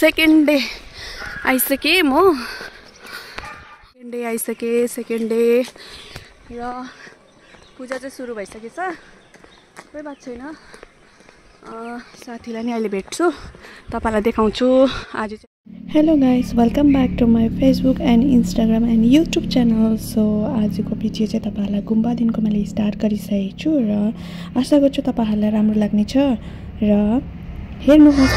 Second day आइसकेँ म। Second day आइसकेँ, second day र पूजा चाहिँ सुरु भइसकेछ। कोही बात छैन, साथीलाई नि अहिले भेट्छु, तपाईलाई देखाउँछु आज चाहिँ। Hello guys, welcome back to my Facebook and Instagram and YouTube channel. So आजको भिडियो चाहिँ तपाईहरुलाई गुम्बादेखिको मैले स्टार्ट गरिसकेको छु र आशा गर्छु तपाईहरुलाई राम्रो लाग्नेछ र हेर्नुहोस्।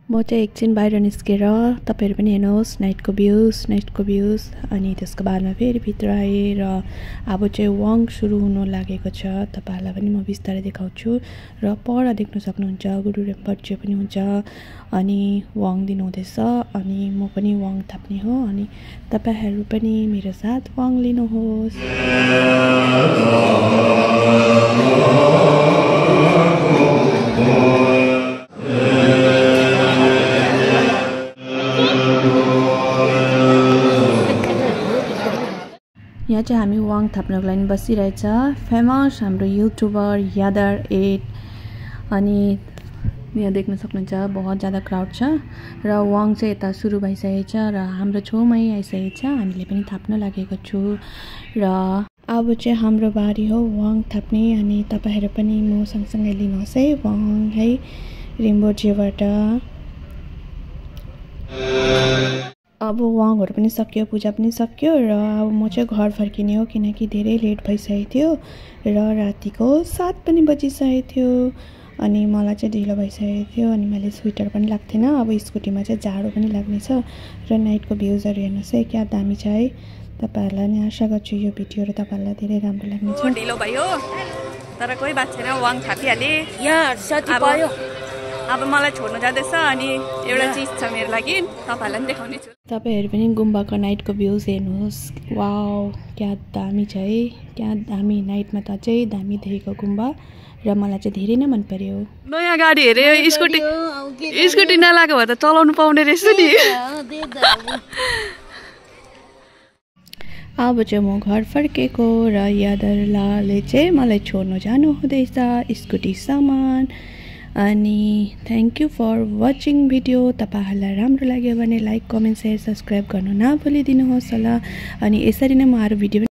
म चाहिँ एकछिन बाहिर निस्केर तपाईहरु पनि हेर्नुहोस् नाइटको भ्यूज अनि त्यसको बादमा फेरि भित्र आए र अब चाहिँ वाङ सुरु हुन लागेको छ। तपाईहरुलाई पनि म बिस्तारै देखाउँछु र पर देख्न सक्नुहुन्छ गुरु रेम्पचे पनि हुन्छ अनि वाङ दिनु हुँदैछ अनि म पनि वाङ थाप्ने हो अनि तपाईहरु पनि मेरो साथ वाङ लिनुहोस्। यहाँ चाहिँ हामी वाङ थाप्नको लागि बसिरहेछ फेमस हाम्रो युट्युबर यादर 8 अनि यहाँ देख्न सक्नुहुन्छ बहुत ज्यादा क्राउड छ र वाङ चाहिँ यता सुरु भइसकेछ र हाम्रो छेउमै आइसकेको छ। हामीले पनि थाप्न लागेको छु र अब चाहिँ हाम्रो बारी हो वाङ थाप्ने अनि तपाईहरु पनि म सँगसँगै लिनुहोस् है वाङ है रेम्पोचेबाट। अब वाङहरु पनि सक्यो, पूजा पनि सक्यो र अब म चाहिँ घर फर्किने हो किनकि धेरै लेट भइसकेको थियो र रातिको 7 पनि बजिसकेको थियो अनि मलाई चाहिँ ढिलो भइसकेको थियो अनि मैले स्वेटर पनि लाग्थेन। अब स्कुटीमा चाहिँ जाडो पनि लाग्नेछ र नाइटको भ्यूजहरु हेर्नुस् है क्या दामी छ है। तपाईहरुलाई नि आशा गर्छु यो भिडियोहरु तपाईहरुलाई धेरै राम्रो लाग्नेछ। ढिलो भयो तर कोही बात छैन, वाङ थापिहाले। यहाँ साथी पायो। अब मलाई छोड्नु जाँदैछ अनि एउटा चीज छ मेरो लागि, तपाईहरुलाई पनि देखाउने छु। तपाईहरु पनि गुम्बाको नाइटको भ्यूज हेर्नुहोस्। वाउ क्या दामी छ है, क्या दामी। नाइटमा त चाहिँ दामी देखेको गुम्बा र मलाई चाहिँ धेरै नै मन पर्यो। नयाँ गाडी हेरे स्कुटी नलागेको भए त चलाउनु पाउने रहेछ नि। अब चाहिँ म घर फर्केको र यादरलाले चाहिँ मलाई छोड्नु जानु हुँदैछ स्कुटी सामान अनि thank you for watching video. तपाईहरुलाई राम्रो लाग्यो भने लाइक कमेन्ट शेयर सब्स्क्राइब गर्नु नभुलिदिनुहोस् होला अनि यसरी नै म अरु भिडियो